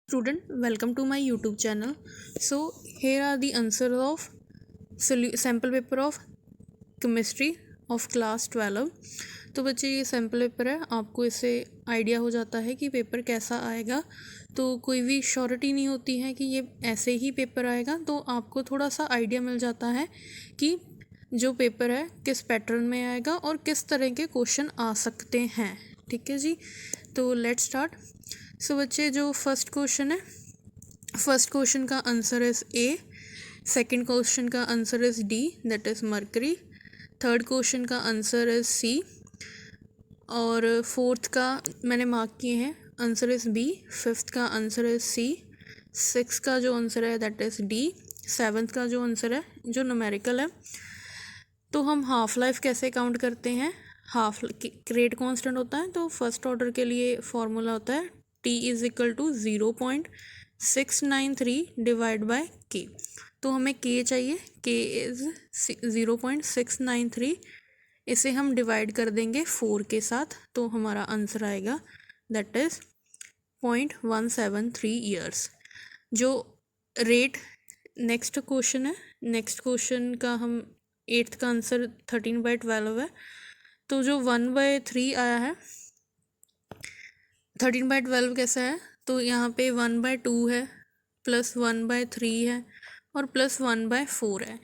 Student, welcome to my YouTube channel. So here are the answers of sample paper of chemistry of class 12. तो बच्चे ये sample paper है, आपको इससे idea हो जाता है कि पेपर कैसा आएगा। तो कोई भी श्योरिटी नहीं होती है कि ये ऐसे ही पेपर आएगा, तो आपको थोड़ा सा आइडिया मिल जाता है कि जो पेपर है किस पैटर्न में आएगा और किस तरह के क्वेश्चन आ सकते हैं। ठीक है जी, तो लेट्स स्टार्ट। सो बच्चे, जो फर्स्ट क्वेश्चन है, फर्स्ट क्वेश्चन का answer is A, second question का answer is D, that is Mercury, third question का आंसर इज़ सी, और फोर्थ का मैंने मार्क किए हैं, आंसर इज़ बी, फिफ्थ का आंसर इज़ सी, सिक्स का जो आंसर है दैट इज़ डी, सेवन्थ का जो आंसर है जो न्यूमेरिकल है। तो हम हाफ लाइफ कैसे काउंट करते हैं, हाफ रेट कांस्टेंट होता है, तो फर्स्ट ऑर्डर के लिए फॉर्मूला होता है T is equal to 0.693 divide by K। तो हमें K चाहिए, K इज़ 0.693, इसे हम डिवाइड कर देंगे 4 के साथ, तो हमारा आंसर आएगा दैट इज़ 0.173 ईयर्स। जो रेट नेक्स्ट क्वेश्चन है, नेक्स्ट क्वेश्चन का हम 8th का आंसर 13/12 है। तो जो 1/3 आया है, 13/12 कैसा है, तो यहाँ पे 1/2 है, प्लस 1/3 है और प्लस 1/4 है।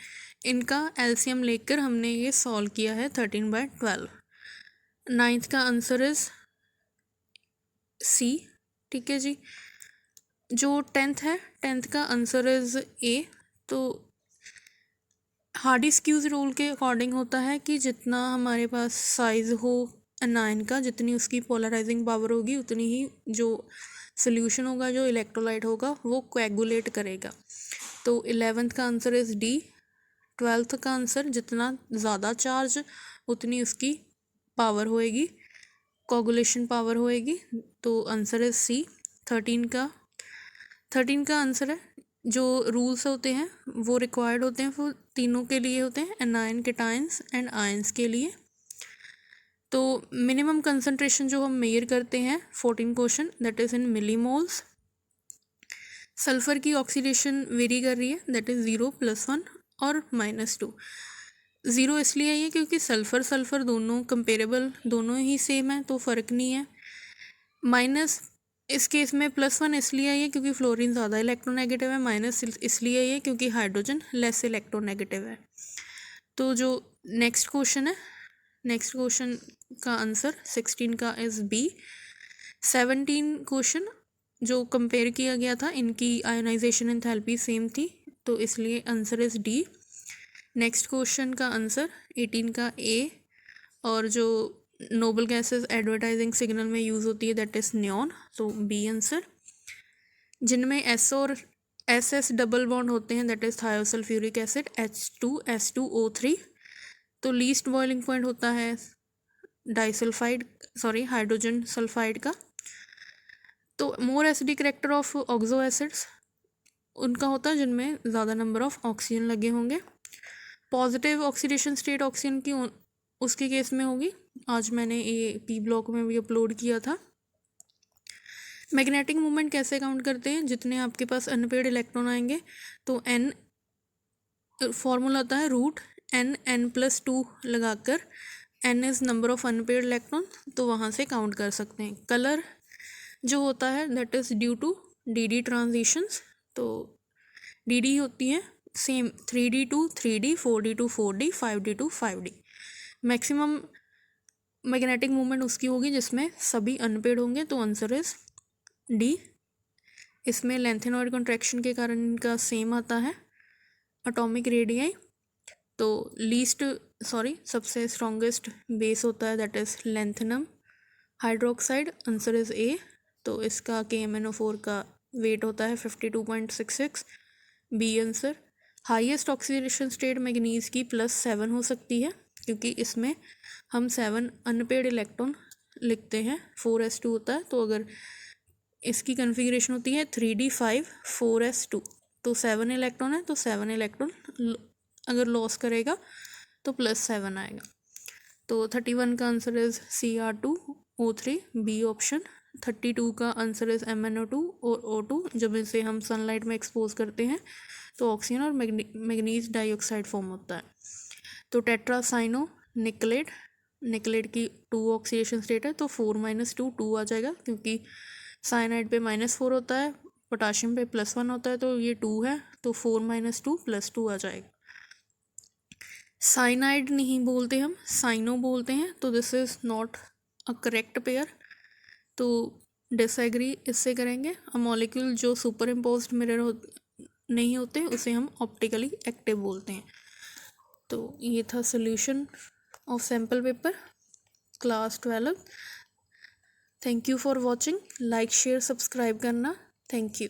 इनका एलसीएम लेकर हमने ये सॉल्व किया है 13/12। नाइन्थ का आंसर इज़ सी। ठीक है जी, जो 10th है, 10th का आंसर इज़ ए। तो हार्डी स्क्यूज रूल के अकॉर्डिंग होता है कि जितना हमारे पास साइज़ हो एनायन का, जितनी उसकी पोलराइजिंग पावर होगी, उतनी ही जो सोल्यूशन होगा, जो इलेक्ट्रोलाइट होगा, वो कोएगुलेट करेगा। तो 11th का आंसर इज़ डी। 12th का आंसर, जितना ज़्यादा चार्ज उतनी उसकी पावर होएगी, कोगुलेशन पावर होएगी, तो आंसर इज़ सी। 13 का आंसर है, जो रूल्स होते हैं वो रिक्वायर्ड होते हैं, वो तीनों के लिए होते हैं, एनायन, केटायंस एंड आयंस के लिए। तो मिनिमम कंसंट्रेशन जो हम मेजर करते हैं 14 question, that is in millimoles. Sulphur की ऑक्सीडेशन वेरी कर रही है, दैट इज़ 0, +1 और -2। 0 इसलिए है क्योंकि सल्फ़र दोनों कंपेरेबल, दोनों ही सेम है, तो फ़र्क नहीं है। माइनस इस केस में +1 इसलिए है क्योंकि फ्लोरीन ज़्यादा इलेक्ट्रोनेगेटिव है, माइनस इसलिए है क्योंकि हाइड्रोजन लेस इलेक्ट्रोनेगेटिव है। तो जो नेक्स्ट क्वेश्चन है, नेक्स्ट क्वेश्चन का आंसर 16 का इज़ बी। 17 क्वेश्चन जो कंपेयर किया गया था, इनकी आयोनाइजेशन एंथैल्पी सेम थी, तो इसलिए answer is D. Next question का आंसर 18 का ए, और जो नोबल गैसेस एडवर्टाइजिंग सिग्नल में यूज़ होती है दैट इज़ नियॉन, तो बी आंसर। जिनमें एस और एस डबल बॉन्ड होते हैं दैट इज़ थायोसल्फ्यूरिक एसिड, H2SO3। तो लीस्ट बॉइलिंग पॉइंट होता है हाइड्रोजन सल्फाइड का। तो more acidic character of oxo acids उनका होता है जिनमें ज़्यादा नंबर ऑफ ऑक्सीजन लगे होंगे। पॉजिटिव ऑक्सीडेशन स्टेट ऑक्सीजन की उसके केस में होगी, आज मैंने ये पी ब्लॉक में भी अपलोड किया था। मैग्नेटिक मूवमेंट कैसे काउंट करते हैं, जितने आपके पास अनपेड इलेक्ट्रॉन आएंगे, तो n फॉर्मूला आता है √n+2 लगाकर, n is number of unpaired electron, तो वहाँ से काउंट कर सकते हैं। कलर जो होता है that is due to d transitions, तो डी होती है same 3D to 3D, 4D to 4D, 5D to 5D। Maximum magnetic movement उसकी होगी जिसमें सभी अनपेड होंगे, तो आंसर इज़ डी। इसमें लेंथेनॉइड कॉन्ट्रैक्शन के कारण इनका सेम आता है एटॉमिक रेडियाई। तो सबसे स्ट्रॉन्गेस्ट बेस होता है that is lanthanum hydroxide, answer is a. तो इसका KMnO4 का वेट होता है 52.66, b answer. Highest oxidation state manganese की +7 हो सकती है, क्योंकि इसमें हम 7 अनपेड इलेक्ट्रॉन लिखते हैं, 4s2 होता है, तो अगर इसकी कन्फिग्रेशन होती है 3d5 4s2, तो 7 इलेक्ट्रॉन है, तो 7 इलेक्ट्रॉन अगर लॉस करेगा तो +7 आएगा। तो 31 का answer is Cr2O3, B option. 32 का आंसर इज MnO2 और O2। जब इसे हम सनलाइट में एक्सपोज करते हैं तो ऑक्सीजन और मैग्नीज डाइऑक्साइड फॉर्म होता है। तो टेट्रासाइनो निकलेट, निकलेट की 2 ऑक्सीडेशन स्टेट है तो 4 - 2 2 आ जाएगा, क्योंकि साइनाइड पे -4 होता है, पोटाशियम पे +1 होता है, तो ये 2 है, तो 4 - 2 +2 आ जाएगा। साइनाइड नहीं बोलते हम, साइनो बोलते हैं, तो this is not a correct pair. तो डिसएग्री इससे करेंगे। अ मॉलिक्यूल जो सुपर इम्पोज्ड मिरर नहीं होते उसे हम ऑप्टिकली एक्टिव बोलते हैं। तो ये था solution of sample paper class 12। Thank you for watching. Like share subscribe करना। Thank you.